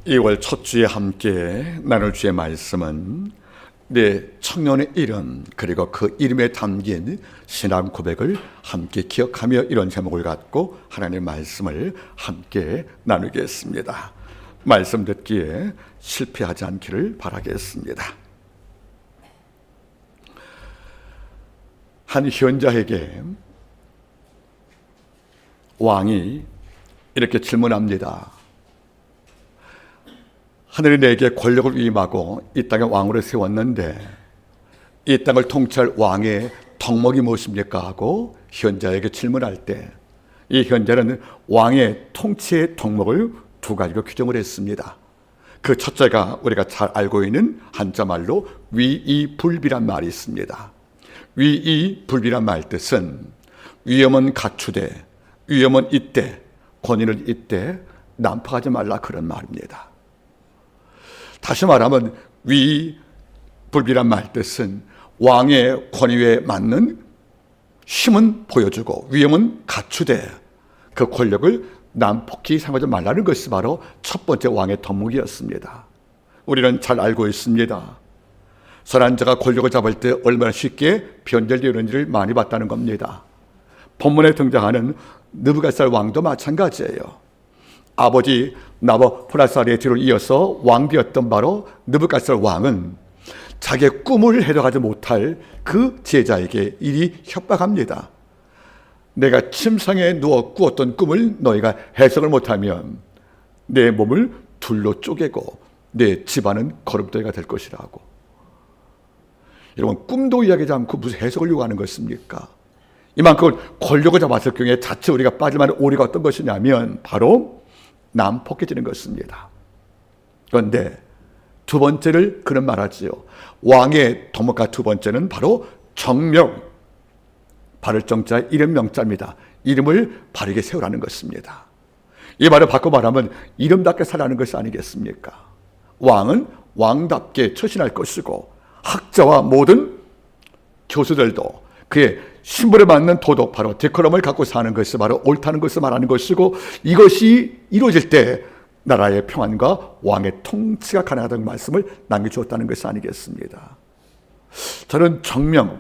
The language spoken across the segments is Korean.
2월 첫 주에 함께 나눌 주의 말씀은 내 청년의 이름 그리고 그 이름에 담긴 신앙 고백을 함께 기억하며 이런 제목을 갖고 하나님의 말씀을 함께 나누겠습니다. 말씀 듣기에 실패하지 않기를 바라겠습니다. 한 현자에게 왕이 이렇게 질문합니다. 하늘이 내게 권력을 위임하고 이 땅에 왕으로 세웠는데 이 땅을 통치할 왕의 덕목이 무엇입니까? 하고 현자에게 질문할 때 이 현자는 왕의 통치의 덕목을 두 가지로 규정을 했습니다. 그 첫째가 우리가 잘 알고 있는 한자말로 위이불비란 말이 있습니다. 위이불비란 말 뜻은 위엄은 갖추되 위엄은 잇되 권위를 잇되 난파하지 말라, 그런 말입니다. 다시 말하면 위불비란 말 뜻은 왕의 권위에 맞는 힘은 보여주고 위엄은 갖추되 그 권력을 난폭히 사용하지 말라는 것이 바로 첫 번째 왕의 덕목이었습니다. 우리는 잘 알고 있습니다. 선한 자가 권력을 잡을 때 얼마나 쉽게 변절되는지를 많이 봤다는 겁니다. 본문에 등장하는 느부갓살 왕도 마찬가지예요. 아버지 나부갓네살의 뒤를 이어서 왕비였던 바로 느부갓네살 왕은 자기의 꿈을 해석하지 못할 그 제자에게 이리 협박합니다. 내가 침상에 누워 꾸었던 꿈을 너희가 해석을 못하면 내 몸을 둘로 쪼개고 내 집안은 거름더기가 될 것이라고. 여러분, 꿈도 이야기하지 않고 무슨 해석을 요구하는 것입니까? 이만큼 권력을 잡았을 경우에 자칫 우리가 빠질 만한 오류가 어떤 것이냐면 바로 난폭해지는 것입니다. 그런데 두 번째를 그는 말하지요. 왕의 덕목과 두 번째는 바로 정명, 바를 정자 이름 명자입니다. 이름을 바르게 세우라는 것입니다. 이 말을 바꿔 말하면 이름답게 살라는 것이 아니겠습니까? 왕은 왕답게 처신할 것이고 학자와 모든 교수들도 그의 신분에 맞는 도덕, 바로 데코럼을 갖고 사는 것이 바로 옳다는 것을 말하는 것이고, 이것이 이루어질 때 나라의 평안과 왕의 통치가 가능하다는 말씀을 남겨주었다는 것이 아니겠습니다. 저는 정명,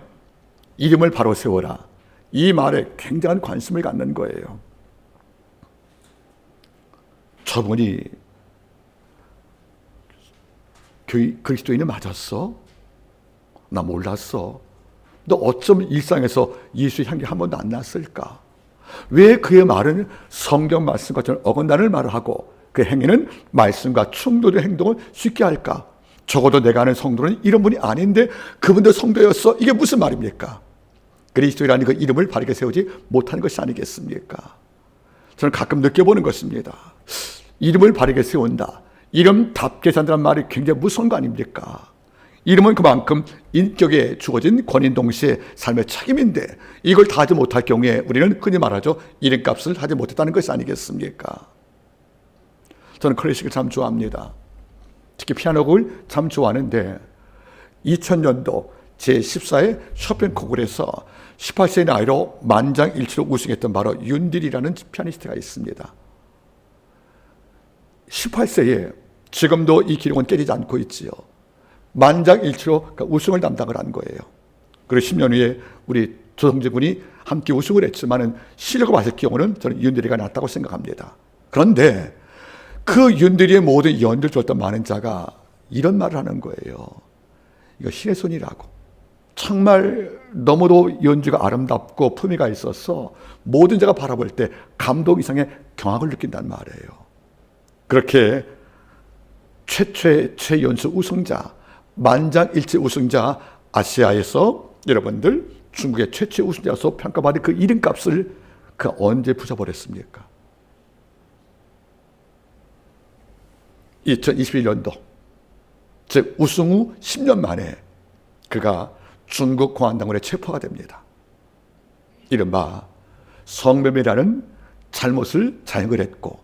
이름을 바로 세워라, 이 말에 굉장한 관심을 갖는 거예요. 저분이 그리스도인이 맞았어? 나 몰랐어. 너 어쩜 일상에서 예수의 향기 한 번도 안 났을까? 왜 그의 말은 성경 말씀과 좀 어긋나는 말을 하고 그 행위는 말씀과 충돌된 행동을 쉽게 할까? 적어도 내가 아는 성도는 이런 분이 아닌데 그분도 성도였어? 이게 무슨 말입니까? 그리스도라는 그 이름을 바르게 세우지 못하는 것이 아니겠습니까? 저는 가끔 느껴보는 것입니다. 이름을 바르게 세운다, 이름답게 산다는 말이 굉장히 무서운 거 아닙니까? 이름은 그만큼 인격에 주어진 권인 동시에 삶의 책임인데 이걸 다 하지 못할 경우에 우리는 흔히 말하죠, 이름값을 하지 못했다는 것이 아니겠습니까? 저는 클래식을 참 좋아합니다. 특히 피아노곡을 참 좋아하는데 2000년도 제14회 쇼팽 콩쿠르에서 18세의 나이로 만장일치로 우승했던 바로 윤딜이라는 피아니스트가 있습니다. 18세에 지금도 이 기록은 깨지지 않고 있지요. 만장일치로 우승을 담당을 한 거예요. 그리고 10년 후에 우리 조성재 군이 함께 우승을 했지만은 실력을 봤을 경우는 저는 윤딜이가 낫다고 생각합니다. 그런데 그 윤딜이의 모든 연주를 줬던 많은 자가 이런 말을 하는 거예요. 이거 신의 손이라고. 정말 너무도 연주가 아름답고 품위가 있어서 모든 자가 바라볼 때 감동 이상의 경악을 느낀다는 말이에요. 그렇게 최초의 최연수 우승자, 만장일치 우승자, 아시아에서 여러분들 중국의 최초의 우승자로서 평가받은 그 이름값을 그가 언제 부숴버렸습니까? 2021년도, 즉 우승 후 10년 만에 그가 중국 공안당국에 체포가 됩니다. 이른바 성매매라는 잘못을 자행을 했고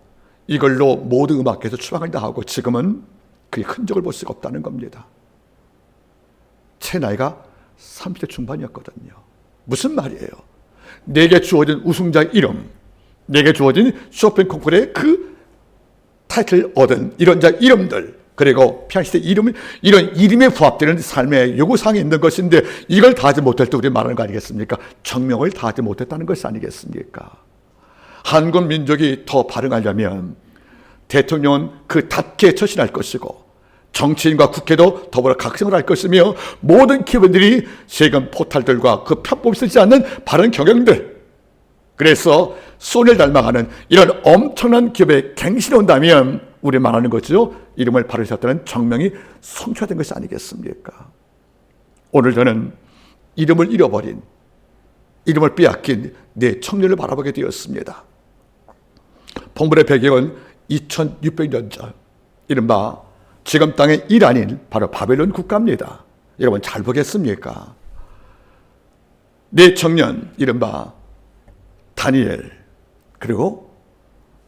이걸로 모든 음악계에서 추방을 당하고 지금은 그의 흔적을 볼 수가 없다는 겁니다. 제 나이가 30대 중반이었거든요. 무슨 말이에요? 내게 주어진 우승자의 이름, 내게 주어진 쇼팽 콩쿠르의 그 타이틀을 얻은 이런 자 이름들, 그리고 피아니스트의 이름을, 이런 이름에 부합되는 삶의 요구사항이 있는 것인데 이걸 다 하지 못할 때 우리 말하는 거 아니겠습니까? 정명을 다 하지 못했다는 것이 아니겠습니까? 한국 민족이 더 발흥하려면 대통령은 그답게 처신할 것이고 정치인과 국회도 더불어 각성을 할 것이며 모든 기업인들이 세금 포탈들과 그 편법을 쓰지 않는 바른 경영들, 그래서 소니를 닮아가는 이런 엄청난 기업에 갱신이 온다면 우리 말하는 거죠. 이름을 바르게 세웠다는 정명이 성취된 것이 아니겠습니까? 오늘 저는 이름을 잃어버린, 이름을 빼앗긴 내 청년을 바라보게 되었습니다. 본문의 배경은 2600년 전, 이른바 지금 땅의 이란인 바로 바벨론 국가입니다. 여러분 잘 보겠습니까? 내 청년, 이른바 다니엘, 그리고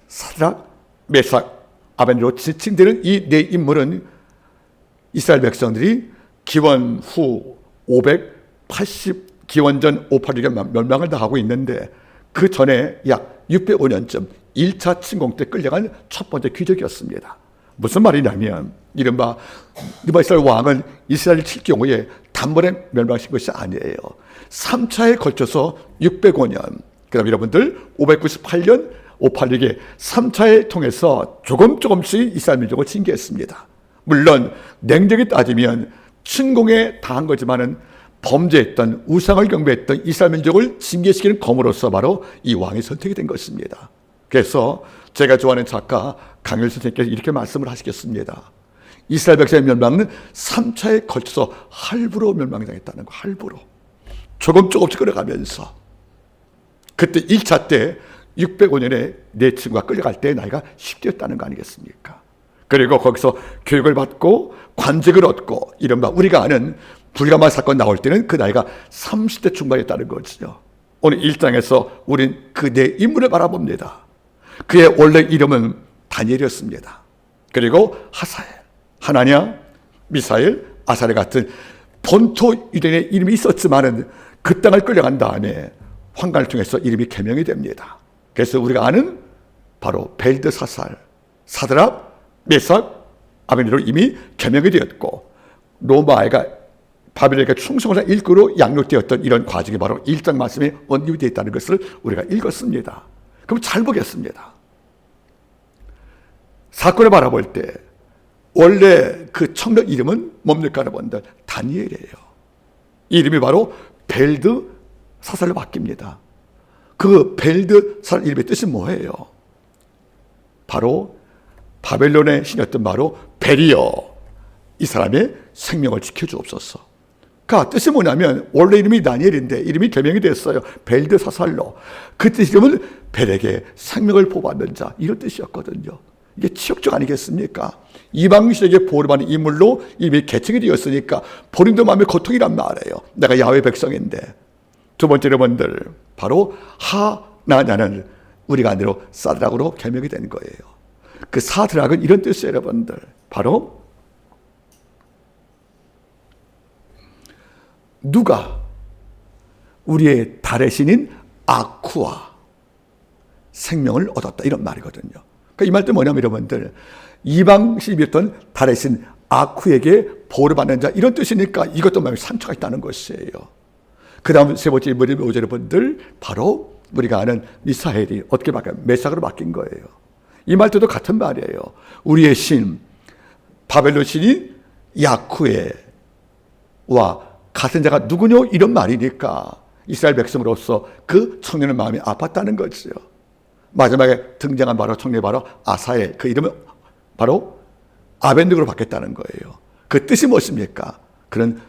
사드락, 메삭, 아벤으로 지칭되는 이 네 인물은 이스라엘 백성들이 기원 후 580, 기원 전 586년 멸망을 당하고 있는데 그 전에 약 605년쯤 1차 침공 때 끌려간 첫 번째 귀족이었습니다. 무슨 말이냐면 이른바 이스라엘 왕은 이스라엘을 칠 경우에 단번에 멸망시킨 것이 아니에요. 3차에 걸쳐서 605년, 그 다음 여러분들 598년 586에 3차에 통해서 조금씩 이스라엘 민족을 징계했습니다. 물론 냉정히 따지면 침공에 당한 거지만은 범죄했던, 우상을 경배했던 이스라엘 민족을 징계시키는 검으로서 바로 이 왕이 선택이 된 것입니다. 그래서 제가 좋아하는 작가 강일 선생님께서 이렇게 말씀을 하시겠습니다. 이스라엘 백성의 멸망은 3차에 걸쳐서 할부로 멸망당했다는 거, 할부로. 조금씩 끌어가면서. 그때 1차 때 605년에 내 친구가 끌려갈 때 나이가 10대였다는 거 아니겠습니까? 그리고 거기서 교육을 받고 관직을 얻고 이른바 우리가 아는 불가마 사건 나올 때는 그 나이가 30대 중반이었다는 거죠. 오늘 1장에서 우린 그 네 인물을 바라봅니다. 그의 원래 이름은 다니엘이었습니다. 그리고 하사엘, 하나냐, 미사엘, 아사엘 같은 본토 유대인의 이름이 있었지만은 그 땅을 끌려간 다음에 환관을 통해서 이름이 개명이 됩니다. 그래서 우리가 아는 바로 벨드사살, 사드락, 메삭, 아벤으로 이미 개명이 되었고 로마가 바벨론에게 충성을 한 일꾼으로 양육되었던 이런 과정이 바로 1장 말씀에 언급이 되어 있다는 것을 우리가 읽었습니다. 그럼 잘 보겠습니다. 사건을 바라볼 때 원래 그 청년 이름은 뭡니까 여러분들? 다니엘이에요. 이 이름이 바로 벨드사살로 바뀝니다. 그 벨드사살 이름의 뜻이 뭐예요? 바로 바벨론의 신이었던 바로 벨이여, 이 사람의 생명을 지켜주옵소서. 그 뜻이 뭐냐면 원래 이름이 다니엘인데 이름이 개명이 됐어요. 벨드사살로. 그 뜻 이름은 벨에게 생명을 보호받는 자, 이런 뜻이었거든요. 이게 치욕적 아니겠습니까? 이방신에게 보호받는 인물로 이미 개칭이 되었으니까 본인도 마음의 고통이란 말이에요. 내가 야훼 백성인데. 두 번째 여러분들 바로 하나냐는 우리가 아니로 사드락으로 개명이 된 거예요. 그 사드락은 이런 뜻이에요 여러분들. 바로 누가 우리의 달의 신인 아쿠아 생명을 얻었다, 이런 말이거든요. 그러니까 이 말도 뭐냐면 여러분들 이방신이었던 달의 신 아쿠에게 보호를 받는 자, 이런 뜻이니까 이것도 마음에 상처가 있다는 것이에요. 그 다음 세 번째 인물이 뭐죠 여러분들? 바로 우리가 아는 미사엘이 어떻게 바뀌어요? 메삭으로 바뀐 거예요. 이 말도 같은 말이에요. 우리의 신 바벨론 신인 야쿠에와 같은 자가 누구뇨? 이런 말이니까 이스라엘 백성으로서 그 청년의 마음이 아팠다는 거죠. 마지막에 등장한 바로 청년이 바로 아사엘, 그 이름은 바로 아벤느고로 바뀌었다는 거예요. 그 뜻이 무엇입니까? 그런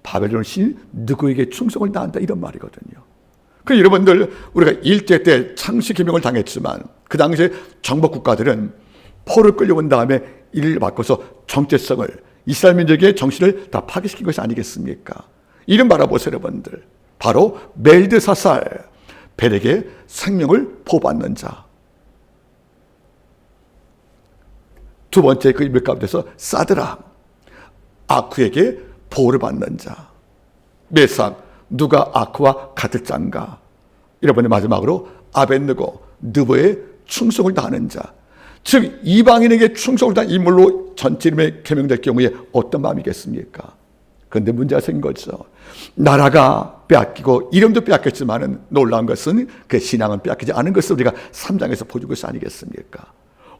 바벨론 신이 누구에게 충성을 다한다, 이런 말이거든요. 그 여러분들 우리가 일제 때 창시 개명을 당했지만 그 당시에 정복 국가들은 포를 끌려온 다음에 이를 바꿔서 정체성을, 이스라엘 민족의 정신을 다 파괴시킨 것이 아니겠습니까? 이름 바라보세요 여러분들. 바로 벨드사살, 벨에게 생명을 보호받는 자. 두 번째 그 인물 가운데서 사드락, 아쿠에게 보호를 받는 자. 메삭, 누가 아쿠와 같을 짠가. 여러분의 마지막으로 아벤느고, 느보의 충성을 다하는 자. 즉 이방인에게 충성을 다한 인물로 전체 이름에 개명될 경우에 어떤 마음이겠습니까? 그런데 문제가 생긴 거죠. 나라가 빼앗기고 이름도 빼앗겼지만은 놀라운 것은 그 신앙은 빼앗기지 않은 것을 우리가 3장에서 보여준 것이 아니겠습니까?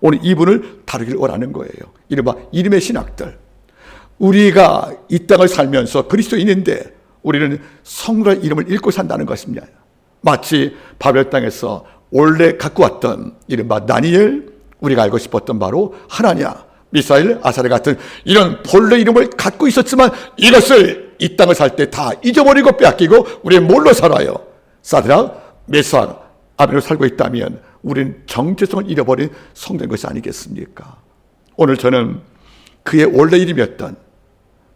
오늘 이분을 다루기를 원하는 거예요. 이른바 이름의 신학들. 우리가 이 땅을 살면서 그리스도인인데 우리는 성도의 이름을 읽고 산다는 것입니다. 마치 바벨 땅에서 원래 갖고 왔던 이른바 다니엘, 우리가 알고 싶었던 바로 하나냐, 미사엘, 아사랴 같은 이런 본래 이름을 갖고 있었지만 이것을 이 땅을 살 때 다 잊어버리고 빼앗기고 우리는 뭘로 살아요? 사드락, 메삭, 아벤으로 살고 있다면 우리는 정체성을 잃어버린 성도인 것이 아니겠습니까? 오늘 저는 그의 원래 이름이었던,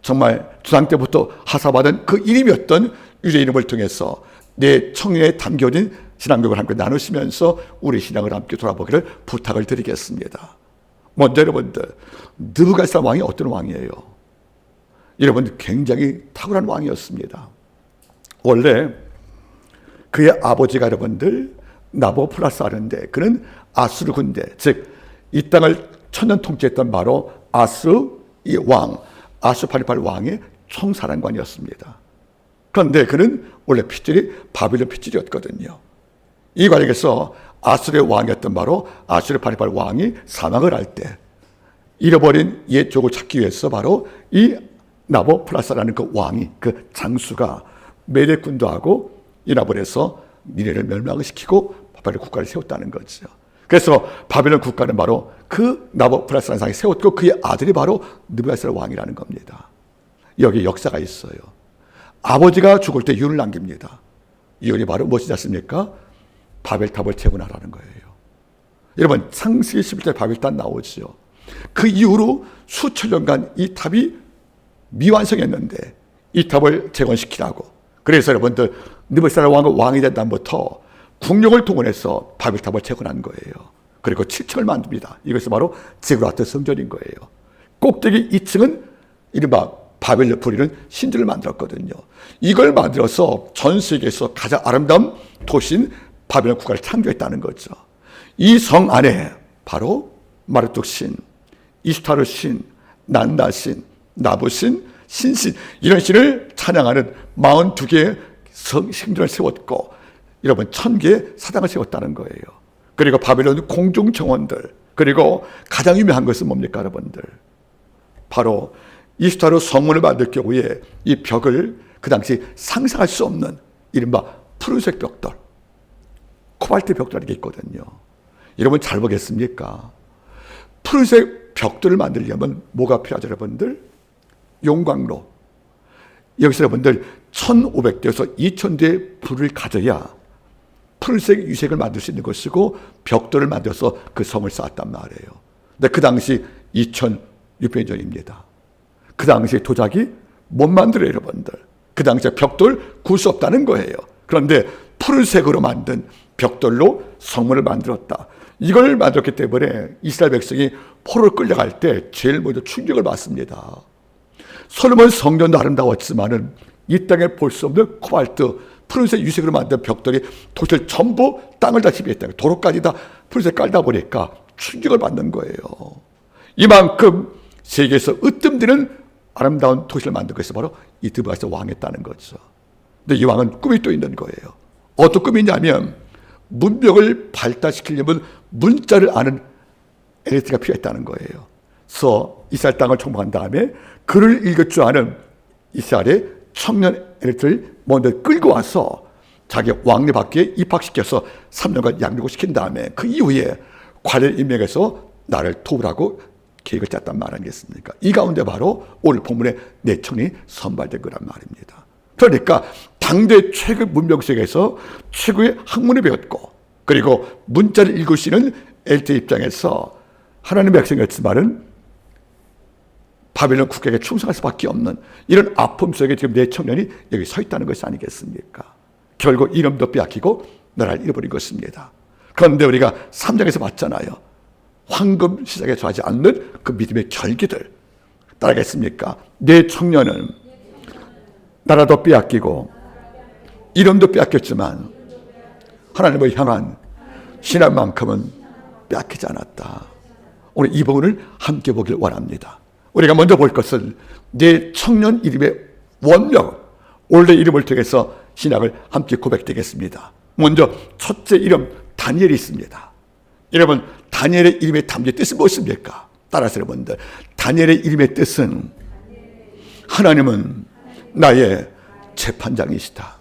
정말 주상 때부터 하사받은 그 이름이었던 유대 이름을 통해서 내 청년에 담겨진 신앙교육을 함께 나누시면서 우리 신앙을 함께 돌아보기를 부탁을 드리겠습니다. 먼저 여러분들, 느부갓네살 왕이 어떤 왕이에요? 여러분들 굉장히 탁월한 왕이었습니다. 원래 그의 아버지가 여러분들 나보플라사르인데 그는 아수르 군대, 즉 이 땅을 천년 통치했던 바로 아수르 이 왕, 아수파리팔 왕의 총사령관이었습니다. 그런데 그는 원래 핏줄이 바빌론 핏줄이었거든요. 이 과정에서 아수르의 왕이었던 바로 아수르파리팔 왕이 사망을 할 때 잃어버린 옛 족을 찾기 위해서 바로 이 나보플라사라는 그 왕이, 그 장수가 메대 군도하고 연합을 해서 니네를 멸망을 시키고 바벨론 국가를 세웠다는 거죠. 그래서 바벨론 국가는 바로 그 나보플라사라는 사람이 세웠고 그의 아들이 바로 느부갓네살 왕이라는 겁니다. 여기 역사가 있어요. 아버지가 죽을 때 유언을 남깁니다. 유언이 바로 무엇이지 않습니까? 바벨탑을 재건하라는 거예요. 여러분, 창세기 11절 바벨탑 나오죠. 그 이후로 수천 년간 이 탑이 미완성했는데 이 탑을 재건시키라고. 그래서 여러분들 느부갓네살 왕이 된 다음부터 국력을 동원해서 바벨탑을 재건한 거예요. 그리고 7층을 만듭니다. 이것이 바로 지그라트 성전인 거예요. 꼭대기 2층은 이른바 바벨을 부리는 신들을 만들었거든요. 이걸 만들어서 전 세계에서 가장 아름다운 도시인 바벨론 국가를 창조했다는 거죠. 이 성 안에 바로 마르뚝 신, 이스타르 신, 난다 신, 나부 신, 신신, 이런 신을 찬양하는 42개의 신들을 세웠고 여러분 1000개의 사당을 세웠다는 거예요. 그리고 바벨론 공중 정원들, 그리고 가장 유명한 것은 뭡니까 여러분들? 바로 이스타르 성문을 만들 경우에 이 벽을 그 당시 상상할 수 없는 이른바 푸른색 벽돌, 코발트 벽돌이 있거든요. 여러분 잘 보겠습니까? 푸른색 벽돌을 만들려면 뭐가 필요하죠 여러분들? 용광로. 여기서 여러분들 1500대에서 2000대의 불을 가져야 푸른색 유색을 만들 수 있는 것이고 벽돌을 만들어서 그 성을 쌓았단 말이에요. 근데 그 당시 2600년 전입니다. 그 당시에 도자기 못 만들어요 여러분들. 그 당시에 벽돌 구울 수 없다는 거예요. 그런데 푸른색으로 만든 벽돌로 성문을 만들었다. 이걸 만들었기 때문에 이스라엘 백성이 포로로 끌려갈 때 제일 먼저 충격을 받습니다. 솔로몬 성전도 아름다웠지만은 이 땅에 볼 수 없는 코발트, 푸른색 유색으로 만든 벽돌이 도시를 전부 땅을 다 지배했다. 도로까지 다 푸른색 깔다 보니까 충격을 받는 거예요. 이만큼 세계에서 으뜸되는 아름다운 도시를 만든 것이 바로 이 느부갓네살 왕이었다는 거죠. 근데 이 왕은 꿈이 또 있는 거예요. 어떤 꿈이냐면 문명을 발달시키려면 문자를 아는 엘리트가 필요했다는 거예요. 그래서 이스라엘 땅을 정복한 다음에 글을 읽을 줄 아는 이스라엘의 청년 엘리트를 먼저 끌고 와서 자기 왕리 밖에 입학시켜서 3년간 양육을 시킨 다음에 그 이후에 관리를 임명해서 나를 도우라고 계획을 짰단 말 아니겠습니까? 이 가운데 바로 오늘 본문의 내청이 선발된 거란 말입니다. 그러니까 당대 최고 문명세계에서 최고의 학문을 배웠고 그리고 문자를 읽을 수 있는 엘리트 입장에서 하나님의 백성이었지만은 바벨론 국가에게 충성할 수밖에 없는 이런 아픔 속에 지금 내 청년이 여기 서 있다는 것이 아니겠습니까? 결국 이름도 빼앗기고 나라를 잃어버린 것입니다. 그런데 우리가 3장에서 봤잖아요. 황금 시장에 처하지 않는 그 믿음의 결기들 따라겠습니까? 내 청년은 나라도 빼앗기고 이름도 빼앗겼지만 하나님을 향한 신앙만큼은 빼앗기지 않았다. 오늘 이 부분을 함께 보길 원합니다. 우리가 먼저 볼 것은 내 청년 이름의 원명, 원래 이름을 통해서 신약을 함께 고백되겠습니다. 먼저 첫째 이름 다니엘이 있습니다. 여러분, 다니엘의 이름의 담긴 뜻이 무엇입니까? 따라서 여러분들, 다니엘의 이름의 뜻은 하나님은 나의 재판장이시다.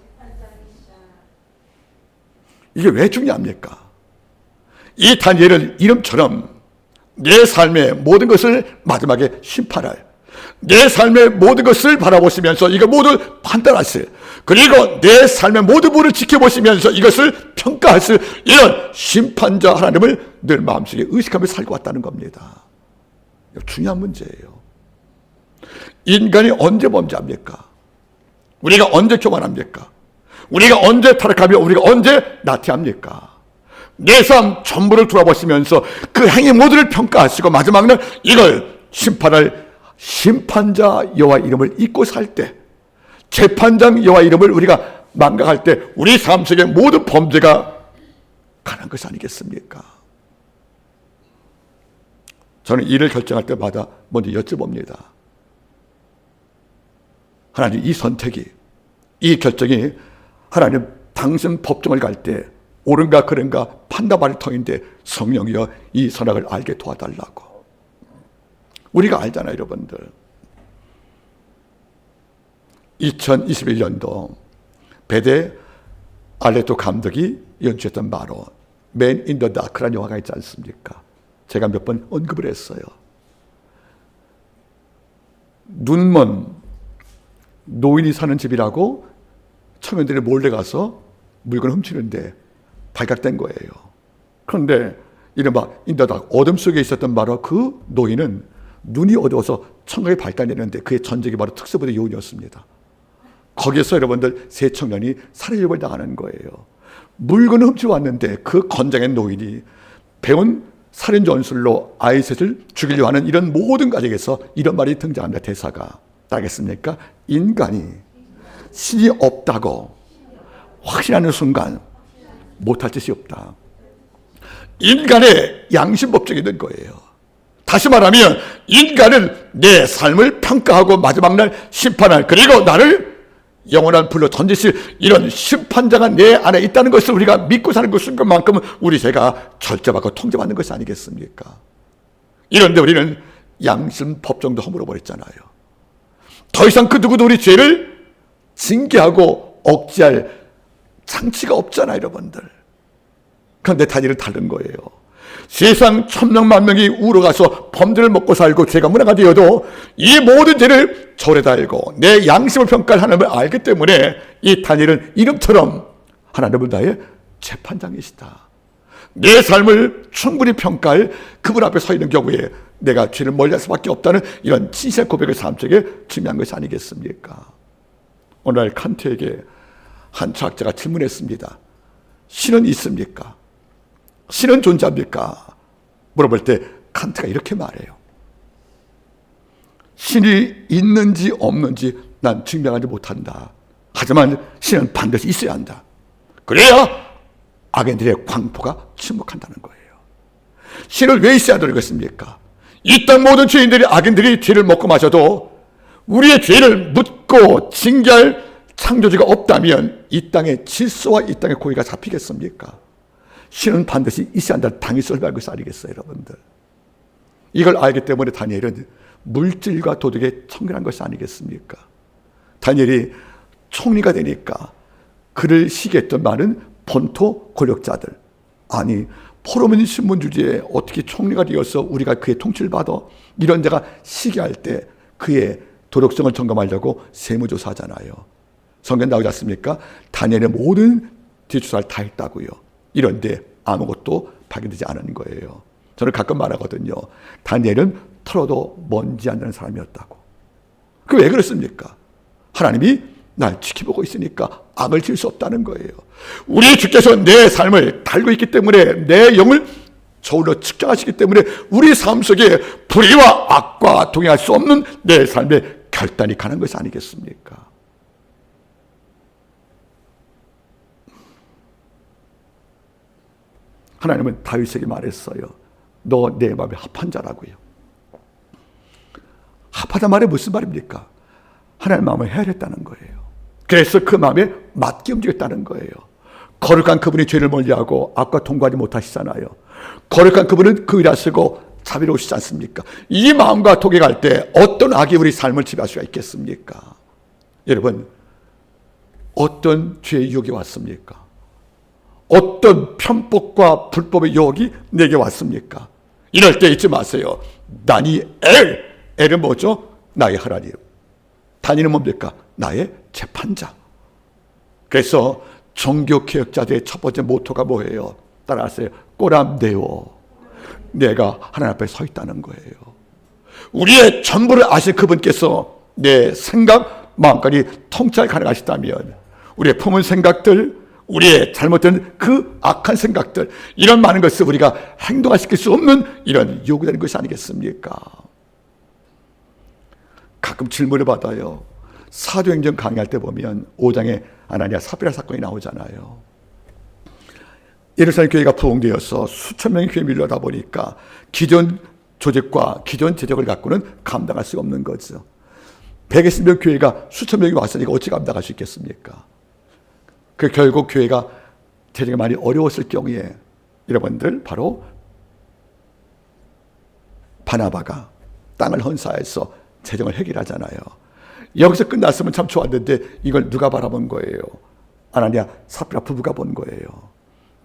이게 왜 중요합니까? 이 다니엘은 이름처럼 내 삶의 모든 것을 마지막에 심판할, 내 삶의 모든 것을 바라보시면서 이걸 모두 판단하실, 그리고 내 삶의 모든 부분을 지켜보시면서 이것을 평가하실 이런 심판자 하나님을 늘 마음속에 의식하며 살고 왔다는 겁니다. 중요한 문제예요. 인간이 언제 범죄합니까? 우리가 언제 교만합니까? 우리가 언제 타락하며 우리가 언제 나태합니까? 내 삶 전부를 돌아보시면서 그 행위 모두를 평가하시고 마지막은 이걸 심판할 심판자 여호와 이름을 잊고 살 때, 재판장 여호와 이름을 우리가 망각할 때 우리 삶 속에 모든 범죄가 가는 것이 아니겠습니까? 저는 일을 결정할 때마다 먼저 여쭤봅니다. 하나님, 이 선택이, 이 결정이 하나님 당신 법정을 갈 때 옳은가 그른가 판단할 터인데 성령이여 이 선악을 알게 도와달라고. 우리가 알잖아요, 여러분들. 2021년도 베데 알레토 감독이 연출했던 바로 맨 인 더 다크라는 영화가 있지 않습니까? 제가 몇 번 언급을 했어요. 눈먼 노인이 사는 집이라고 청년들이 몰래 가서 물건을 훔치는데 발각된 거예요. 그런데 이른바 인더닥 어둠 속에 있었던 바로 그 노인은 눈이 어두워서 청각이 발달되는데 그의 전적이 바로 특수부대 요원이었습니다. 거기에서 여러분들 세 청년이 살해욕을 당하는 거예요. 물건을 훔치고 왔는데 그 건장한 노인이 배운 살인 전술로 아이셋을 죽이려 하는 이런 모든 과정에서 이런 말이 등장합니다. 대사가 알겠습니까? 인간이 신이 없다고 확신하는 순간 못할 짓이 없다. 인간의 양심법칙이 된 거예요. 다시 말하면 인간은 내 삶을 평가하고 마지막 날 심판할, 그리고 나를 영원한 불로 던지실 이런 심판자가 내 안에 있다는 것을 우리가 믿고 사는 것만큼은 우리 죄가 절제받고 통제받는 것이 아니겠습니까? 이런데 우리는 양심 법정도 허물어버렸잖아요. 더 이상 그 누구도 우리 죄를 징계하고 억제할 장치가 없잖아요, 여러분들. 그런데 다니엘은 다른 거예요. 세상 천명 만명이 우러가서 범죄를 먹고 살고 죄가 문화가 되어도 이 모든 죄를 절에 달고 내 양심을 평가할 하나님을 알기 때문에 이 다니엘은 이름처럼 하나님은 나의 재판장이시다. 내 삶을 충분히 평가할 그분 앞에 서 있는 경우에 내가 죄를 멀리할 수밖에 없다는 이런 진실한 고백의 삶 속에 중요한 것이 아니겠습니까? 오늘 칸트에게 한 철학자가 질문했습니다. 신은 있습니까? 신은 존재합니까? 물어볼 때 칸트가 이렇게 말해요. 신이 있는지 없는지 난 증명하지 못한다. 하지만 신은 반드시 있어야 한다. 그래야 악인들의 광포가 침묵한다는 거예요. 신을 왜 있어야 되겠습니까? 이 땅 모든 죄인들이, 악인들이 죄를 먹고 마셔도 우리의 죄를 묻고 징계할 창조주가 없다면 이 땅의 질서와 이 땅의 고의가 잡히겠습니까? 신은 반드시 있어야 한다는 당이 설명할 것이 아니겠어요, 여러분들? 이걸 알기 때문에 다니엘은 물질과 도덕에 청결한 것이 아니겠습니까? 다니엘이 총리가 되니까 그를 시기했던 많은 본토 권력자들, 아니 포로민 신문주의에 어떻게 총리가 되어서 우리가 그의 통치를 받아, 이런 자가 시기할 때 그의 도덕성을 점검하려고 세무조사하잖아요. 성경 나오지 않습니까? 다니엘의 모든 뒷조사를 다 했다고요. 이런데 아무것도 발견되지 않은 거예요. 저는 가끔 말하거든요. 다니엘은 털어도 먼지 안 나는 사람이었다고. 그 왜 그렇습니까? 하나님이 날 지켜보고 있으니까 악을 지을 수 없다는 거예요. 우리 주께서 내 삶을 달고 있기 때문에, 내 영을 저울로 측정하시기 때문에 우리 삶 속에 불의와 악과 동행할 수 없는 내 삶의 결단이 가는 것이 아니겠습니까? 하나님은 다윗에게 말했어요. 너 내 마음에 합한 자라고요. 합하단 말이 무슨 말입니까? 하나님 마음을 헤아렸다는 거예요. 그래서 그 마음에 맞게 움직였다는 거예요. 거룩한 그분이 죄를 멀리하고 악과 동거하지 못하시잖아요. 거룩한 그분은 그 일을 하시고 자비로우시지 않습니까? 이 마음과 동행할 때 어떤 악이 우리 삶을 지배할 수가 있겠습니까? 여러분, 어떤 죄의 유혹이 왔습니까? 어떤 편법과 불법의 유혹이 내게 왔습니까? 이럴 때 잊지 마세요. 다니엘, 엘은 뭐죠? 나의 하나님. 다니엘은 뭡니까? 나의 재판자. 그래서 종교개혁자들의 첫 번째 모토가 뭐예요? 따라하세요. 꼬람데오. 내가 하나님 앞에 서 있다는 거예요. 우리의 전부를 아신 그분께서 내 생각, 마음까지 통찰 가능하시다면 우리의 품은 생각들, 우리의 잘못된 그 악한 생각들, 이런 많은 것을 우리가 행동화시킬 수 없는 이런 요구되는 것이 아니겠습니까? 가끔 질문을 받아요. 사도행전 강의할 때 보면 5장에 아나니아 삽비라 사건이 나오잖아요. 예루살렘 교회가 부흥되어서 수천 명의 교회 밀려다 보니까 기존 조직과 기존 재적을 갖고는 감당할 수가 없는 거죠. 120명 교회가 수천 명이 왔으니까 어찌 감당할 수 있겠습니까? 그 결국 교회가 재정이 많이 어려웠을 경우에 여러분들 바로 바나바가 땅을 헌사해서 재정을 해결하잖아요. 여기서 끝났으면 참 좋았는데 이걸 누가 바라본 거예요? 아나니아 삽비라 부부가 본 거예요.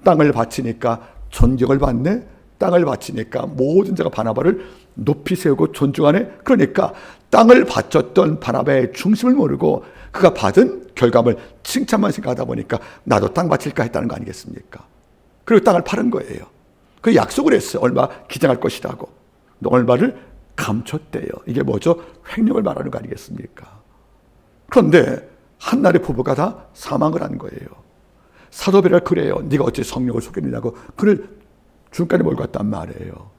땅을 바치니까 존경을 받네. 땅을 바치니까 모든 자가 바나바를 높이 세우고 존중하네. 그러니까 땅을 바쳤던 바나바의 중심을 모르고 그가 받은 결과물 칭찬만 생각하다 보니까 나도 땅 바칠까 했다는 거 아니겠습니까? 그리고 땅을 파는 거예요. 그 약속을 했어요. 얼마 기증할 것이라고. 얼마를 감췄대요. 이게 뭐죠? 횡령을 말하는 거 아니겠습니까? 그런데 한날의 부부가 다 사망을 한 거예요. 사도 베드로가 그래요. 네가 어찌 성령을 속였느냐고 그를 중간에 몰고 갔단 말이에요.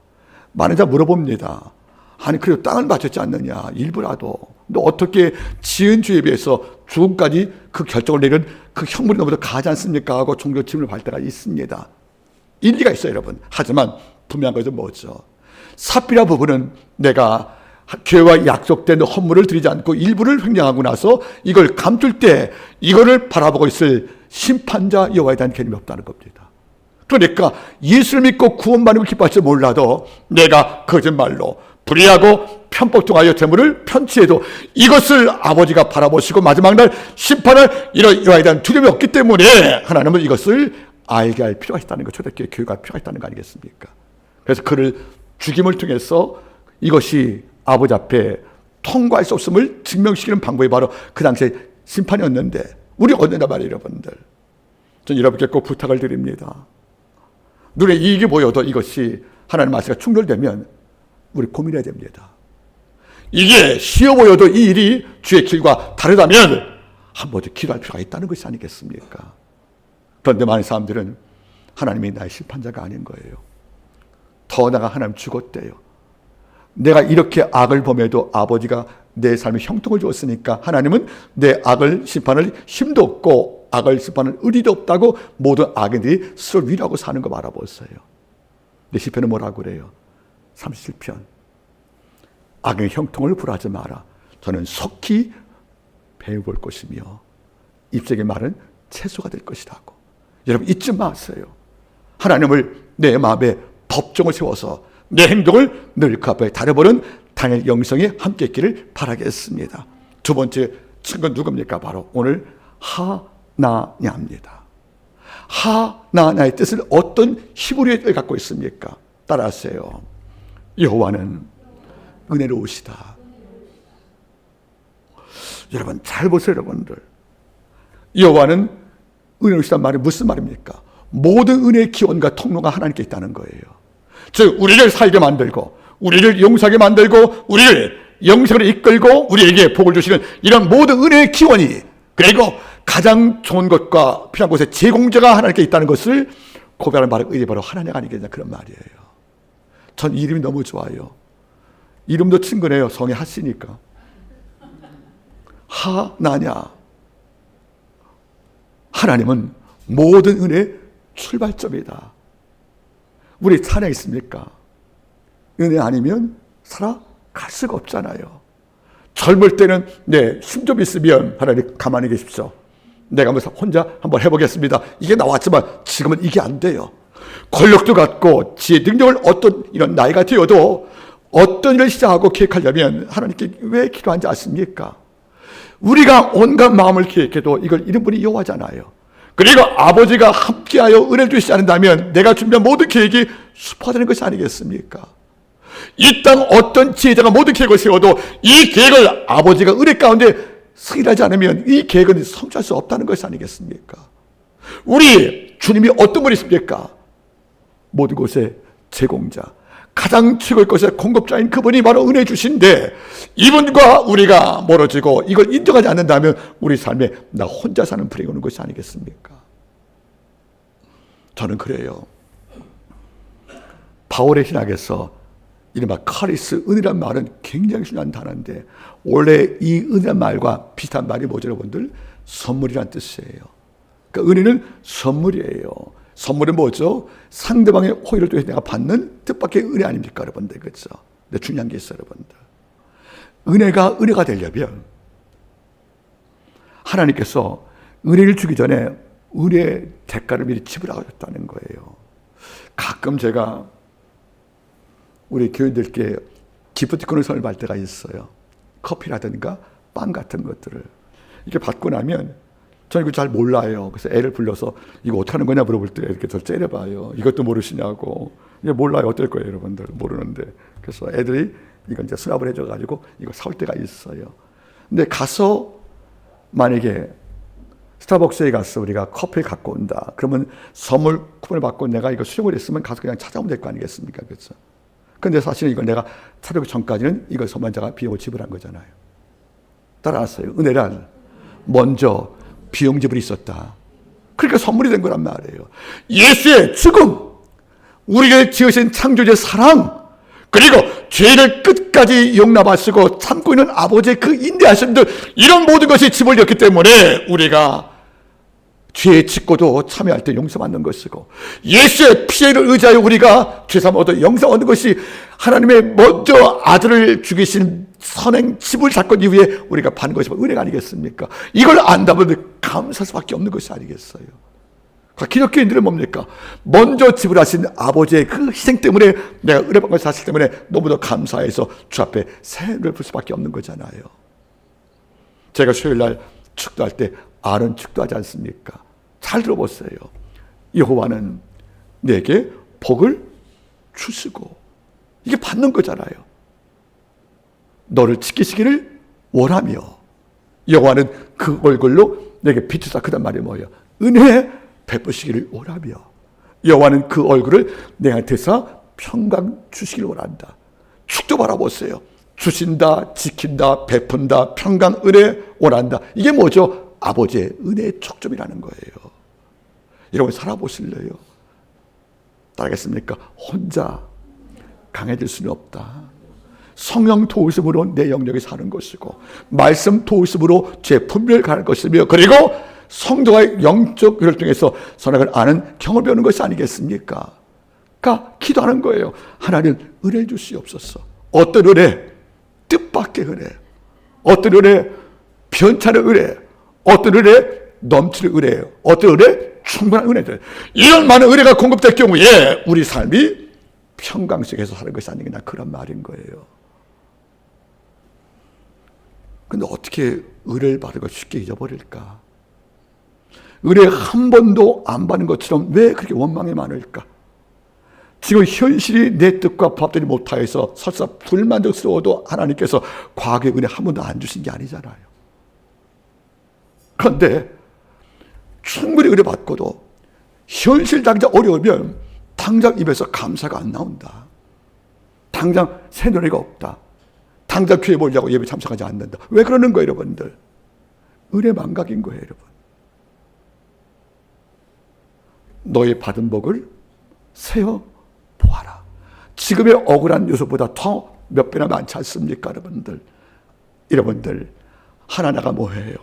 많은 자 물어봅니다. 아니 그래도 땅을 바쳤지 않느냐, 일부라도. 너 어떻게 지은 죄에 비해서 죽음까지 그 결정을 내리는 그 형벌이 너무도 가지 않습니까? 하고 종교 질문을 받을 때가 있습니다. 일리가 있어요, 여러분. 하지만 분명한 것은 뭐죠? 삽비라 부부는 내가 교회와 약속된 헌물을 드리지 않고 일부를 횡령하고 나서 이걸 감출 때 이거를 바라보고 있을 심판자 여호와에 대한 개념이 없다는 겁니다. 그러니까 예수를 믿고 구원받는 걸 기뻐할지 몰라도 내가 거짓말로 불의하고 편법통하여 재물을 편취해도 이것을 아버지가 바라보시고 마지막 날 심판을 이런 여호와에 대한 두려움이 없기 때문에 하나님은 이것을 알게 할 필요가 있다는 거, 초대교회 교회가 필요가 있다는 거 아니겠습니까? 그래서 그를 죽임을 통해서 이것이 아버지 앞에 통과할 수 없음을 증명시키는 방법이 바로 그 당시에 심판이었는데 우리 어느냐 말이에요, 여러분들. 전 여러분께 꼭 부탁을 드립니다. 눈에 이익이 보여도 이것이 하나님 말씀과 충돌되면 우리 고민해야 됩니다. 이게 쉬워 보여도 이 일이 주의 길과 다르다면 한 번 더 기도할 필요가 있다는 것이 아니겠습니까? 그런데 많은 사람들은 하나님이 나의 심판자가 아닌 거예요. 더 나아가 하나님 죽었대요. 내가 이렇게 악을 범해도 아버지가 내 삶에 형통을 주었으니까 하나님은 내 악을 심판할 힘도 없고 악을 심판할 의리도 없다고 모든 악인들이 스스로 위로하고 사는 거 알아보세요. 내 시편은 뭐라고 그래요? 37편. 악의 형통을 불하지 마라. 저는 속히 배워볼 것이며 입술의 말은 채소가 될 것이라고. 여러분 잊지 마세요. 하나님을 내 마음에 법정을 세워서 내 행동을 늘 그 앞에 다려보는 당일 영성이 함께 있기를 바라겠습니다. 두 번째 친구는 누굽니까? 바로 오늘 하나냐입니다. 하나냐의 뜻은 어떤 히브리어를 갖고 있습니까? 따라하세요. 여호와는 은혜로우시다. 여러분 잘 보세요, 여러분들. 여호와는 은혜로우시다는 말이 무슨 말입니까? 모든 은혜의 기원과 통로가 하나님께 있다는 거예요. 즉 우리를 살게 만들고 우리를 용서하게 만들고 우리를 영생으로 이끌고 우리에게 복을 주시는 이런 모든 은혜의 기원이, 그리고 가장 좋은 것과 필요한 곳에 제공자가 하나님께 있다는 것을 고백하는 말이 이게 바로 하나님 아니겠냐, 그런 말이에요. 전 이름이 너무 좋아요. 이름도 친근해요. 성이 하시니까. 하나냐. 하나님은 모든 은혜의 출발점이다. 우리 찬양 있습니까? 은혜 아니면 살아갈 수가 없잖아요. 젊을 때는 힘 좀 있으면 하나님 가만히 계십시오. 내가 혼자 한번 해보겠습니다. 이게 나왔지만 지금은 이게 안 돼요. 권력도 갖고 지혜 능력을 어떤 이런 나이가 되어도 어떤 일을 시작하고 계획하려면 하나님께 왜 기도하는지 아십니까? 우리가 온갖 마음을 계획해도 이걸 이런 분이 여호와잖아요. 그리고 아버지가 함께하여 은혜를 주시지 않는다면 내가 준비한 모든 계획이 수포되는 것이 아니겠습니까? 이 땅 어떤 지혜자가 모든 계획을 세워도 이 계획을 아버지가 은혜 가운데 승인하지 않으면 이 계획은 성취할 수 없다는 것이 아니겠습니까? 우리 주님이 어떤 분이십니까? 모든 곳의 제공자, 가장 최고의 것의 공급자인 그분이 바로 은혜 주신데, 이분과 우리가 멀어지고 이걸 인정하지 않는다면 우리 삶에 나 혼자 사는 불행이 오는 것이 아니겠습니까? 저는 그래요. 바울의 신학에서 이른바 카리스, 은혜란 말은 굉장히 중요한 단어인데, 원래 이 은혜란 말과 비슷한 말이 뭐죠, 여러분들? 선물이란 뜻이에요. 그러니까 은혜는 선물이에요. 선물은 뭐죠? 상대방의 호의를 통해서 내가 받는 뜻밖의 은혜 아닙니까, 여러분들? 그렇죠? 근데 중요한 게 있어요, 여러분들. 은혜가 은혜가 되려면 하나님께서 은혜를 주기 전에 은혜의 대가를 미리 지불하셨다는 거예요. 가끔 제가 우리 교인들께 기프티콘을 선물할 때가 있어요. 커피라든가 빵 같은 것들을 이렇게 받고 나면 저는 이거 잘 몰라요. 그래서 애를 불러서 이거 어떻게 하는 거냐 물어볼 때 이렇게 저 째려봐요. 이것도 모르시냐고. 이게 몰라요. 어떨 거예요, 여러분들. 모르는데. 그래서 애들이 이거 이제 수납을 해줘가지고 이거 사올 때가 있어요. 근데 가서 만약에 스타벅스에 가서 우리가 커피를 갖고 온다. 그러면 선물 쿠폰을 받고 내가 이거 수령을 했으면 가서 그냥 찾아오면 될 거 아니겠습니까? 그렇죠? 근데 사실은 이걸 내가 찾아오기 전까지는 이걸 선반자가 비용을 지불한 거잖아요. 따라왔어요. 은혜란 먼저 비용 지불이 있었다. 그러니까 선물이 된 거란 말이에요. 예수의 죽음, 우리를 지으신 창조주의 사랑, 그리고 죄를 끝까지 용납하시고 참고 있는 아버지의 그 인내하심들, 이런 모든 것이 지불되었기 때문에 우리가 죄에 짓고도 참여할 때 용서받는 것이고, 예수의 피해를 의지하여 우리가 죄사함 얻어 영생 얻는 것이 하나님의 먼저 아들을 죽이신 선행 지불 사건 이후에 우리가 받는 것이 은혜가 아니겠습니까? 이걸 안다면 감사할 수밖에 없는 것이 아니겠어요? 기독교인들은 뭡니까? 먼저 지불하신 아버지의 그 희생 때문에 내가 은혜받은 것을 사실 때문에 너무도 감사해서 주 앞에 새를 풀 수밖에 없는 거잖아요. 제가 수요일날 축도할 때 아는 축도하지 않습니까? 잘 들어보세요. 여호와는 내게 복을 주시고, 이게 받는 거잖아요. 너를 지키시기를 원하며 여호와는 그 얼굴로 내게 비추사. 그단 말이 뭐예요? 은혜 베푸시기를 원하며 여호와는 그 얼굴을 내한테서 평강 주시기를 원한다. 축도 바라보세요. 주신다, 지킨다, 베푼다, 평강, 은혜 원한다. 이게 뭐죠? 아버지의 은혜의 촉점이라는 거예요. 여러분 살아보실래요? 따르겠습니까? 혼자 강해질 수는 없다. 성령 도우심으로 내 영역이 사는 것이고, 말씀 도우심으로 제 분별을 가는 것이며, 그리고 성도와의 영적 교류를 통해서 선악을 아는 경험을 배우는 것이 아니겠습니까? 그러니까 기도하는 거예요. 하나님 은혜를 주시옵소서. 어떤 은혜? 뜻밖의 은혜. 어떤 은혜? 편찮은 은혜. 어떤 은혜? 넘치는 은혜예요. 어떤 은혜? 충분한 은혜들. 이런 많은 은혜가 공급될 경우에 우리 삶이 평강 속에서 사는 것이 아니겠나, 그런 말인 거예요. 근데 어떻게 은혜를 받은 걸 쉽게 잊어버릴까? 은혜 한 번도 안 받는 것처럼 왜 그렇게 원망이 많을까? 지금 현실이 내 뜻과 부합되지 못하여서 설사 불만족스러워도 하나님께서 과거의 은혜 한 번도 안 주신 게 아니잖아요. 그런데 충분히 은혜 받고도 현실 당장 어려우면 당장 입에서 감사가 안 나온다. 당장 새노래가 없다. 당장 교회 보려고 예배 참석하지 않는다. 왜 그러는 거예요, 여러분들? 은혜 망각인 거예요, 여러분. 너의 받은 복을 세어 보아라. 지금의 억울한 요소보다 더 몇 배나 많지 않습니까, 여러분들? 여러분들 하나하나가 뭐예요?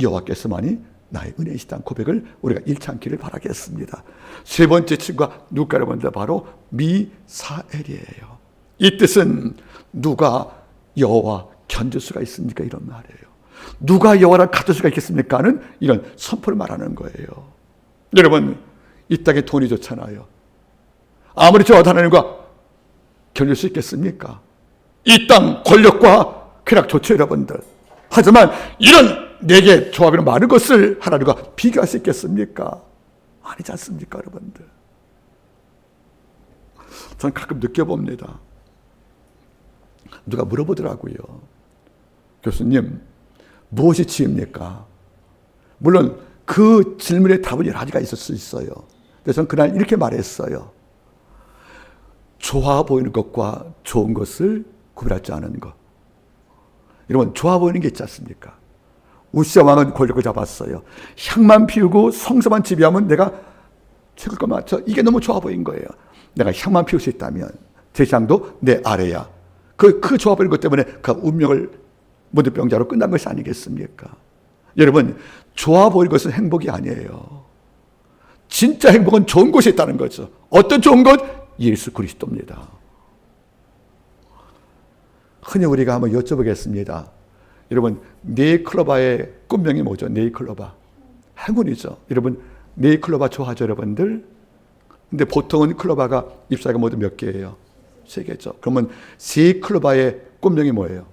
여호와께서만이 나의 은혜이시다는 고백을 우리가 잃지 않기를 바라겠습니다. 세 번째 친구가 누가, 여러분들? 바로 미사엘이에요. 이 뜻은 누가 여호와 견줄 수가 있습니까? 이런 말이에요. 누가 여호와를 가둘 수가 있겠습니까? 하는 이런 선포를 말하는 거예요. 여러분, 이 땅에 돈이 좋잖아요. 아무리 좋아도 하나님과 견딜 수 있겠습니까? 이 땅 권력과 쾌락 좋죠, 여러분들. 하지만 이런 내게 조합이나 많은 것을 하나님과 비교할 수 있겠습니까? 아니지 않습니까, 여러분들? 저는 가끔 느껴봅니다. 누가 물어보더라고요. 교수님, 무엇이 지혜입니까? 물론 그 질문의 답은 여러 가지가 있을 수 있어요. 그래서 저는 그날 이렇게 말했어요. 좋아 보이는 것과 좋은 것을 구별할 줄 아는 것. 여러분, 좋아 보이는 게 있지 않습니까? 우시아 왕은 권력을 잡았어요. 향만 피우고 성소만 지배하면 내가 최고 거 맞죠? 이게 너무 좋아 보인 거예요. 내가 향만 피울 수 있다면 제사장도 내 아래야. 그 좋아 보이는 것 때문에 그 운명을 문득병자로 끝난 것이 아니겠습니까? 여러분, 좋아 보이는 것은 행복이 아니에요. 진짜 행복은 좋은 곳에 있다는 거죠. 어떤 좋은 것? 예수 그리스도입니다. 흔히 우리가 한번 여쭤보겠습니다. 여러분, 네이클로바의 꿈명이 뭐죠? 네이클로바. 행운이죠. 여러분, 네이클로바 좋아하죠, 여러분들? 근데 보통은 클로바가 잎사귀가 모두 몇 개예요? 3개죠. 그러면 세 클로바의 꿈명이 뭐예요?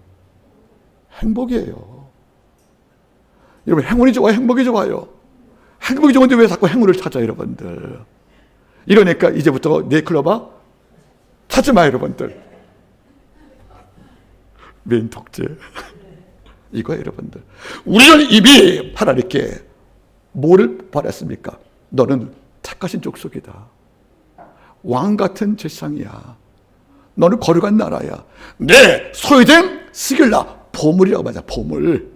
행복이에요. 여러분, 행운이 좋아요? 행복이 좋아요? 행복이 좋은데 왜 자꾸 행운을 찾아요, 여러분들? 이러니까 이제부터 네이클로바 찾지 마요, 여러분들. 메인 독재. 이거예요, 여러분들. 우리는 이미 하나님께 뭐를 바랬습니까? 너는 착하신 족속이다. 왕 같은 제사장이야. 너는 거룩한 나라야. 내 소유된 스길라, 보물이라고 말하자, 보물.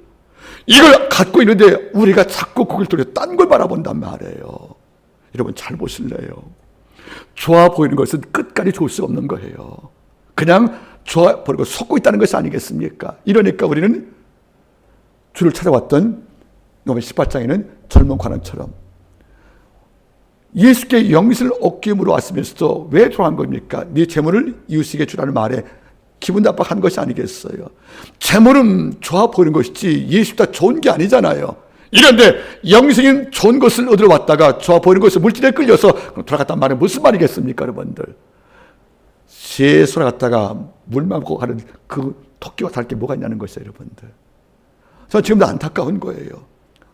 이걸 갖고 있는데 우리가 자꾸 고개를 돌려 딴 걸 바라본단 말이에요. 여러분, 잘 보실래요? 좋아 보이는 것은 끝까지 좋을 수 없는 거예요. 그냥 좋아 보이고 속고 있다는 것이 아니겠습니까? 이러니까 우리는 주를 찾아왔던 요한 18장에는 젊은 관원처럼 예수께 영미를 얻기 위해 왔으면서도 왜 돌아간 겁니까? 네 재물을 이웃에게 주라는 말에 기분 나빠한 것이 아니겠어요? 재물은 좋아 보이는 것이지 예수보다 좋은 게 아니잖아요. 이런데 영생인 좋은 것을 얻으러 왔다가 좋아 보이는 것을 물질에 끌려서 돌아갔단 말은 무슨 말이겠습니까, 여러분들? 새 소라 갔다가 물만 먹고 가는 그 토끼와 다를 게 뭐가 있냐는 것이에요, 여러분들. 저는 지금도 안타까운 거예요.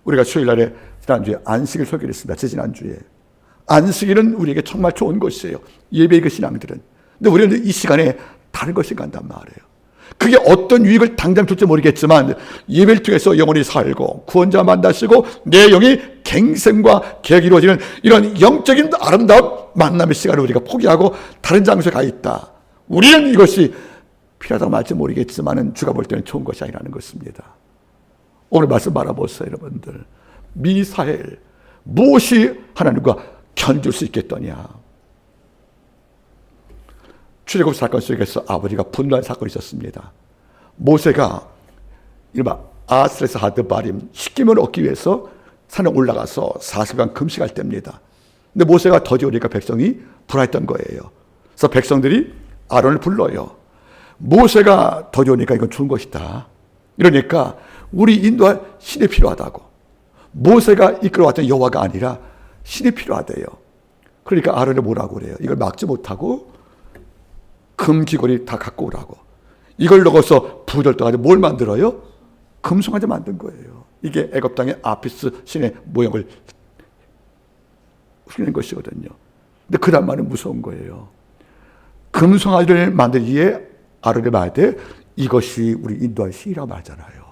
우리가 수요일날에 지난주에 안식일 설교를 했습니다. 지난주에. 안식일은 우리에게 정말 좋은 것이에요. 예배의 그 신앙들은. 근데 우리는 이 시간에 다른 것을 간단 말이에요. 그게 어떤 유익을 당장 줄지 모르겠지만 예배를 통해서 영원히 살고 구원자 만나시고 내 영이 갱생과 개혁이 이루어지는 이런 영적인 아름다운 만남의 시간을 우리가 포기하고 다른 장소에 가 있다. 우리는 이것이 필요하다고 말할지 모르겠지만 주가 볼 때는 좋은 것이 아니라는 것입니다. 오늘 말씀 바라보세요, 여러분들. 미사엘, 무엇이 하나님과 견줄 수 있겠더냐. 출애굽 사건 속에서 아버지가 분노한 사건이 있었습니다. 모세가 이른바 아스레스 하드바림 십계명을 얻기 위해서 산에 올라가서 40일 금식할 때입니다. 근데 모세가 더디오니까 백성이 불화했던 거예요. 그래서 백성들이 아론을 불러요. 모세가 더디오니까 이건 좋은 것이다. 이러니까 우리 인도할 신이 필요하다고. 모세가 이끌어왔던 여호와가 아니라 신이 필요하대요. 그러니까 아론이 뭐라고 그래요? 이걸 막지 못하고 금귀걸이 다 갖고 오라고. 이걸 넣어서 부들떠가지고 뭘 만들어요? 금송아지 만든 거예요. 이게 애굽 땅의 아피스 신의 모형을 흉낸 것이거든요. 근데 그 다음 말은 무서운 거예요. 금송아지를 만들기에 아론이 말하되 이것이 우리 인도할 신이라고 말하잖아요.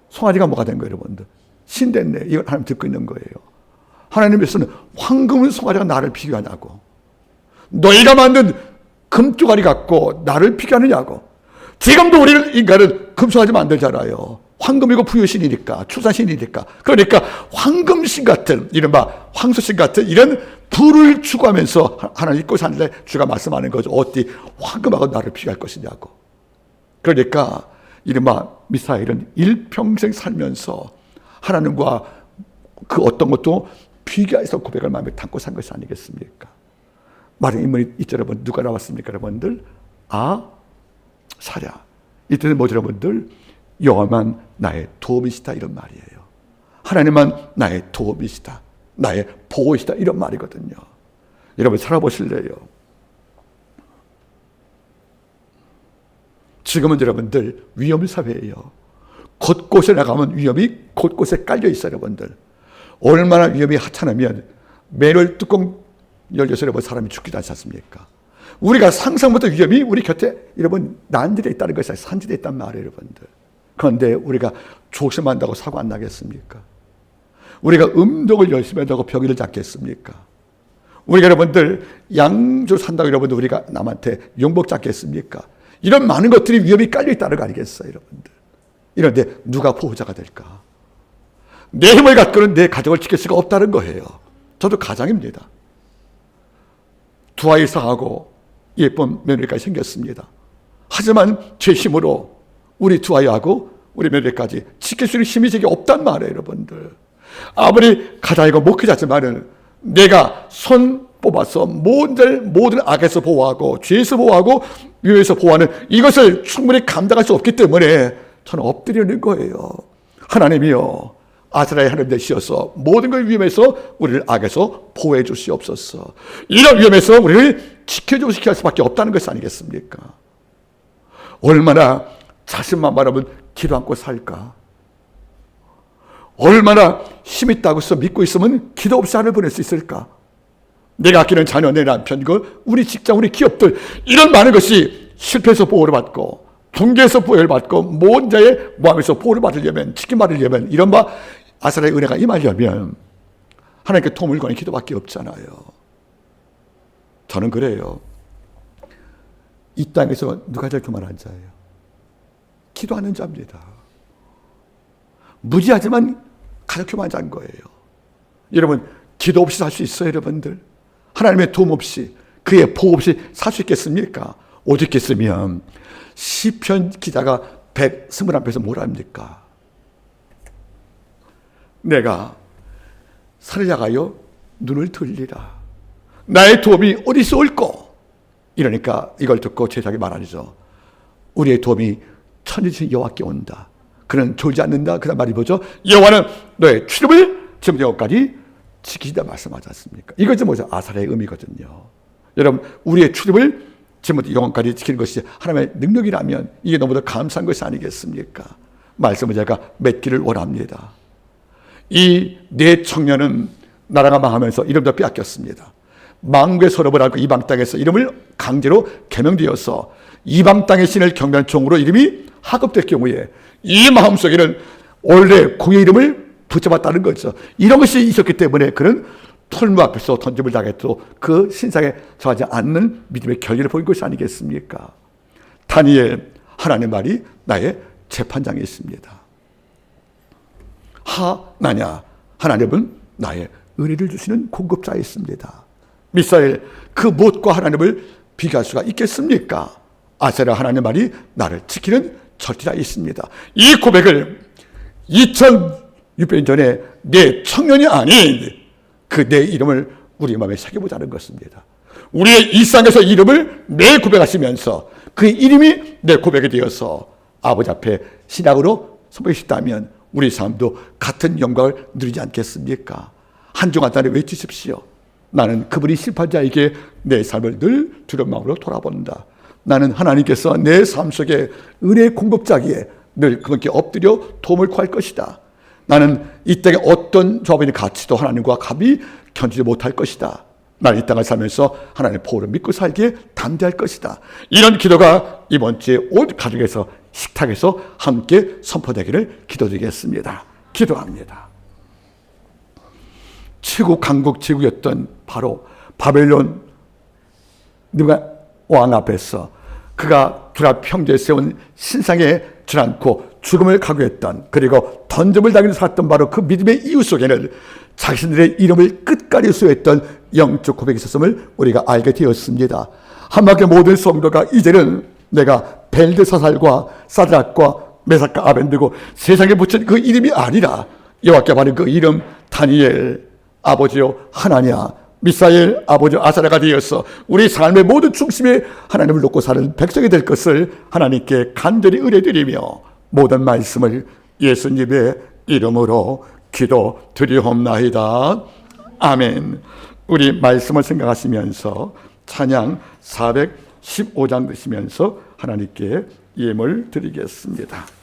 송아지가 뭐가 된 거예요, 여러분들? 신 됐네. 이걸 하나님 듣고 있는 거예요. 하나님께서는 황금은 송아지가 나를 비교하냐고. 너희가 만든 금조가리 갖고 나를 비교하느냐고. 지금도 우리는 인간은 금송아지 만들잖아요. 황금이고 부유신이니까, 추산신이니까. 그러니까 황금신 같은, 이른바 황소신 같은 이런 부를 추구하면서 하나님 잊고 사는데 주가 말씀하는 거죠. 어디 황금하고 나를 비교할 것이냐고. 그러니까 이른바 미사엘은 일평생 살면서 하나님과 그 어떤 것도 비교해서 고백을 마음에 담고 산 것이 아니겠습니까? 말의 인물이 있죠, 여러분. 누가 나왔습니까, 여러분들? 아사랴. 이때는 뭐죠, 여러분들? 여호와만 나의 도움이시다, 이런 말이에요. 하나님만 나의 도움이시다, 나의 보호이시다, 이런 말이거든요. 여러분 살아보실래요? 지금은 여러분들 위험 사회예요. 곳곳에 나가면 위험이 곳곳에 깔려 있어요, 여러분들. 얼마나 위험이 하찮으면 맨홀 뚜껑 열려서 여러분 사람이 죽기도 하지 않습니까? 우리가 상상 못한 위험이 우리 곁에 여러분 난지에 있다는 것이 산지에 있단 말이에요, 여러분들. 그런데 우리가 조심한다고 사고 안 나겠습니까? 우리가 음독을 열심히 한다고 병이를 잡겠습니까? 우리가 여러분들 양주 산다고 여러분들 우리가 남한테 용복 잡겠습니까? 이런 많은 것들이 위험이 깔려 있다는 거 아니겠어요, 여러분들? 이런데 누가 보호자가 될까? 내 힘을 갖고는 내 가정을 지킬 수가 없다는 거예요. 저도 가장입니다. 두 아이 상하고 예쁜 며느리까지 생겼습니다. 하지만 제 힘으로 우리 두 아이하고 우리 며느리까지 지킬 수 있는 힘이 제게 없단 말이에요, 여러분들. 아무리 가장이고 목회자지만은 내가 손 뽑아서 모든 악에서 보호하고 죄에서 보호하고 위험에서 보호하는 이것을 충분히 감당할 수 없기 때문에 저는 엎드리는 거예요. 하나님이여, 아스라엘 하나님 되시어서 모든 걸 위험에서 우리를 악에서 보호해 주시옵소서. 이런 위험에서 우리를 지켜주시게 할 수밖에 없다는 것이 아니겠습니까? 얼마나 자신만 바라보면 기도 않고 살까? 얼마나 힘 있다고 해서 믿고 있으면 기도 없이 하늘 보낼 수 있을까? 내가 아끼는 자녀, 내 남편, 우리 직장, 우리 기업들, 이런 많은 것이 실패해서 보호를 받고 붕괴해서 보호를 받고 모든 자의 모함에서 보호를 받으려면, 지킴받으려면, 이런 아스라의 은혜가 임하려면 하나님께 도움을 구하는 기도밖에 없잖아요. 저는 그래요. 이 땅에서 누가 제일 교만한 자예요? 기도하는 자입니다. 무지하지만 가장 교만한 자인 거예요. 여러분, 기도 없이 살 수 있어요, 여러분들? 하나님의 도움 없이, 그의 보호 없이 살 수 있겠습니까? 오직 있겠으면 시편 기자가 121편에서 뭐라 합니까? 내가 산을 향하여 눈을 들리라. 나의 도움이 어디서 올꼬? 이러니까 이걸 듣고 제사장이 말하죠. 우리의 도움이 천지신 여호와께 온다. 그는 졸지 않는다. 그 다음 말이 뭐죠? 여호와는 너의 출입을 지금 영까지 지키시다 말씀하지 않습니까? 이것이 뭐죠? 아사랴의 의미거든요. 여러분, 우리의 출입을 지금부터 영원까지 지키는 것이 하나님의 능력이라면 이게 너무나 감사한 것이 아니겠습니까? 말씀을 제가 맺기를 원합니다. 이 네 청년은 나라가 망하면서 이름도 빼앗겼습니다. 망국의 서럽을 앓고 이방 땅에서 이름을 강제로 개명되어서 이방 땅의 신을 경배한 종으로 이름이 하급될 경우에 이 마음속에는 원래 그의 이름을 붙잡았다는 거죠. 이런 것이 있었기 때문에 그는 털무 앞에서 던짐을 당해도 그 신상에 저하지 않는 믿음의 결의를 보인 것이 아니겠습니까? 다니엘, 하나님의 말이 나의 재판장에 있습니다. 하나냐, 하나님은 나의 의리를 주시는 공급자에 있습니다. 미사엘, 그 무엇과 하나님을 비교할 수가 있겠습니까? 아세라, 하나님의 말이 나를 지키는 절대자에 있습니다. 이 고백을 2600년 전에 내 청년이 아닌 그 내 이름을 우리 마음에 새겨보자는 것입니다. 우리의 일상에서 이름을 내 고백하시면서 그 이름이 내 고백이 되어서 아버지 앞에 신앙으로 선포하셨다면 우리 삶도 같은 영광을 누리지 않겠습니까? 한 주 한 달에 외치십시오. 나는 그분이 심판자에게 내 삶을 늘 두려운 마음으로 돌아본다. 나는 하나님께서 내 삶 속에 은혜의 공급자기에 늘 그분께 엎드려 도움을 구할 것이다. 나는 이 땅에 어떤 조합이니 가치도 하나님과 감히 견디지 못할 것이다. 나는 이 땅을 살면서 하나님의 보호를 믿고 살기에 담대할 것이다. 이런 기도가 이번 주에 온 가족에서 식탁에서 함께 선포되기를 기도드리겠습니다. 기도합니다. 최고 강국 제국이었던 바로 바벨론 왕 앞에서 그가 두랍 평지에 세운 신상에 줄않고 죽음을 각오했던, 그리고 던짐을 당해서 살았던 바로 그 믿음의 이유 속에는 자신들의 이름을 끝까지 수호했던 영적 고백이 있었음을 우리가 알게 되었습니다. 한마디로 모든 성도가 이제는 내가 벨드사살과 사드락과 메삭과 아벤드고 세상에 붙인 그 이름이 아니라 여호와께 받은 그 이름 다니엘, 아버지요 하나냐, 미사엘 아버지 아사라가 되어서 우리 삶의 모든 중심에 하나님을 놓고 사는 백성이 될 것을 하나님께 간절히 의뢰드리며 모든 말씀을 예수님의 이름으로 기도드리옵나이다. 아멘. 우리 말씀을 생각하시면서 찬양 415장 드시면서 하나님께 예물 드리겠습니다.